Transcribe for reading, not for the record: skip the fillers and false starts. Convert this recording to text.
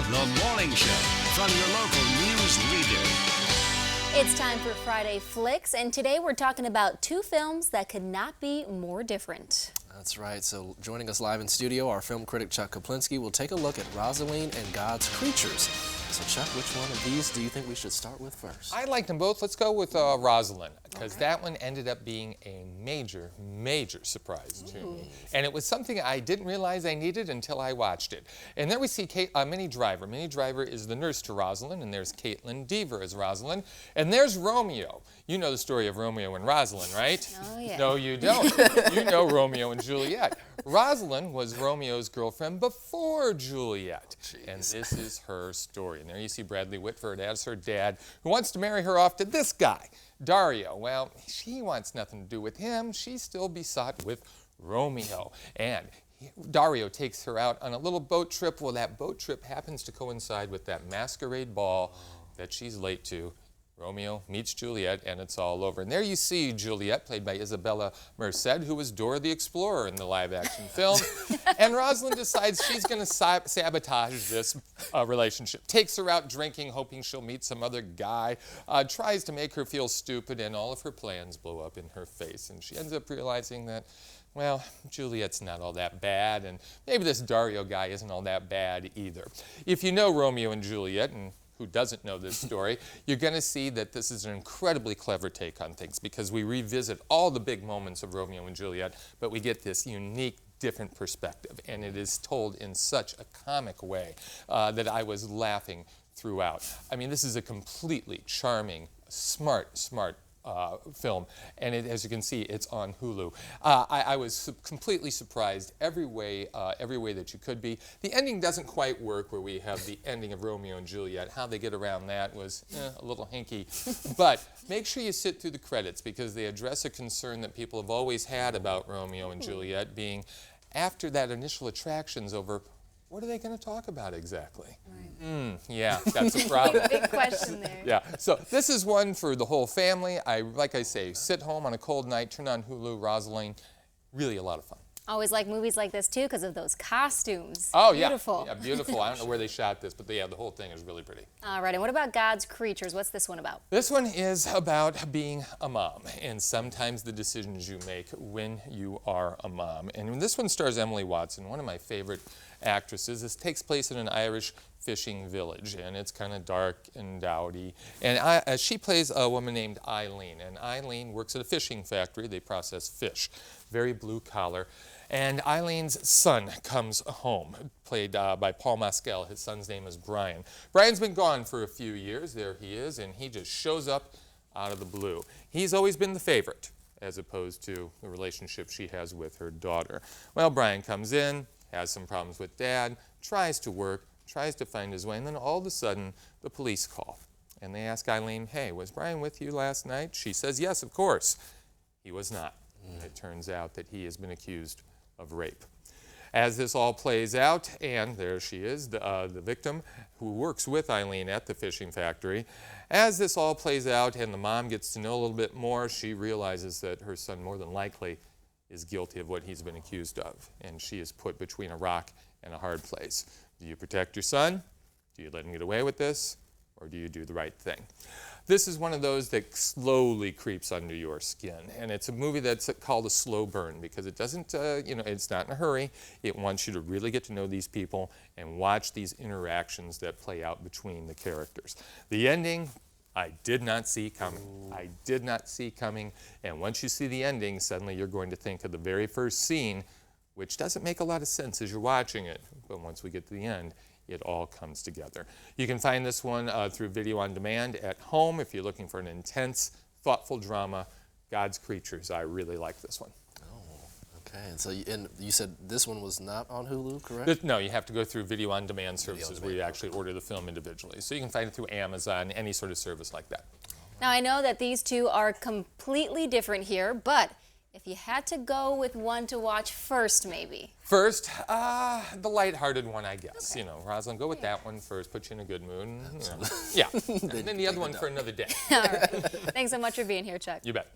The Morning Show from your local news leader. It's time for Friday Flicks, and today we're talking about two films that could not be more different. That's right. So joining us live in studio, our film critic Chuck KOPLINSKI will take a look at Rosaline and God's Creatures. So Chuck, which one of these do you think we should start with first? I like them both. Let's go with Rosaline, because that one ended up being a major, major surprise to me. And it was something I didn't realize I needed until I watched it. And there we see Minnie Driver. Minnie Driver is the nurse to Rosaline, and there's Caitlin Dever as Rosaline. And there's Romeo. You know the story of Romeo and Rosaline, right? Oh, yeah. No, you don't. You know Romeo and Juliet. Rosaline was Romeo's girlfriend before Juliet. Jeez. And this is her story. And there you see Bradley Whitford as her dad, who wants to marry her off to this guy, Dario. Well, she wants nothing to do with him. She's still besought with Romeo. And Dario takes her out on a little boat trip. Well, that boat trip happens to coincide with that masquerade ball that she's late to. Romeo meets Juliet, and it's all over. And there you see Juliet, played by Isabella Merced, who was Dora the Explorer in the live-action film. And Rosaline decides she's going to sabotage this relationship. Takes her out drinking, hoping she'll meet some other guy. Tries to make her feel stupid, and all of her plans blow up in her face. And she ends up realizing that, well, Juliet's not all that bad, and maybe this Dario guy isn't all that bad either. If you know Romeo and Juliet, and who doesn't know this story, you're going to see that this is an incredibly clever take on things, because we revisit all the big moments of Romeo and Juliet, but we get this unique, different perspective, and it is told in such a comic way that I was laughing throughout. I mean, this is a completely charming, smart film, and as you can see, it's on Hulu. I was completely surprised every way that you could be. The ending doesn't quite work, where we have the ending of Romeo and Juliet. How they get around that was a little hinky. But make sure you sit through the credits, because they address a concern that people have always had about Romeo and Juliet, being after that initial attraction's over, what are they going to talk about exactly? Right. Yeah, that's a problem. Big question there. Yeah, so this is one for the whole family. Like I say, sit home on a cold night, turn on Hulu, Rosaline. Really a lot of fun. Always like movies like this, too, because of those costumes. Oh, Beautiful. Yeah, beautiful. I don't know where they shot this, but yeah, the whole thing is really pretty. All right, and what about God's Creatures? What's this one about? This one is about being a mom, and sometimes the decisions you make when you are a mom. And this one stars Emily Watson, one of my favorite actresses. This takes place in an Irish fishing village, and it's kind of dark and dowdy. And she plays a woman named Eileen, and Eileen works at a fishing factory. They process fish, very blue collar. And Eileen's son comes home, played by Paul Mescal. His son's name is Brian. Brian's been gone for a few years. There he is, and he just shows up out of the blue. He's always been the favorite, as opposed to the relationship she has with her daughter. Well, Brian comes in, has some problems with Dad, tries to work, tries to find his way, and then all of a sudden, the police call. And they ask Eileen, hey, was Brian with you last night? She says, yes, of course. He was not. It turns out that he has been accused of rape. As this all plays out, and there she is, the victim who works with Eileen at the fishing factory. As this all plays out and the mom gets to know a little bit more, she realizes that her son more than likely is guilty of what he's been accused of, and she is put between a rock and a hard place. Do you protect your son? Do you let him get away with this? Or do you do the right thing? This is one of those that slowly creeps under your skin, and it's a movie that's called a slow burn, because it doesn't, it's not in a hurry. It wants you to really get to know these people and watch these interactions that play out between the characters. The ending, I did not see coming. I did not see coming, and once you see the ending, suddenly you're going to think of the very first scene, which doesn't make a lot of sense as you're watching it, but once we get to the end, it all comes together. You can find this one through video on demand at home if you're looking for an intense, thoughtful drama. God's Creatures. I really like this one. Oh, okay. And so you said this one was not on Hulu, correct? No, you have to go through video on demand services where you actually order the film individually. So you can find it through Amazon, any sort of service like that. Now, I know that these two are completely different here, but if you had to go with one to watch first, maybe. First, the lighthearted one, I guess. Okay. Rosalind, go with that one first, put you in a good mood. And, yeah, and then the other one for another day. All right. Thanks so much for being here, Chuck. You bet.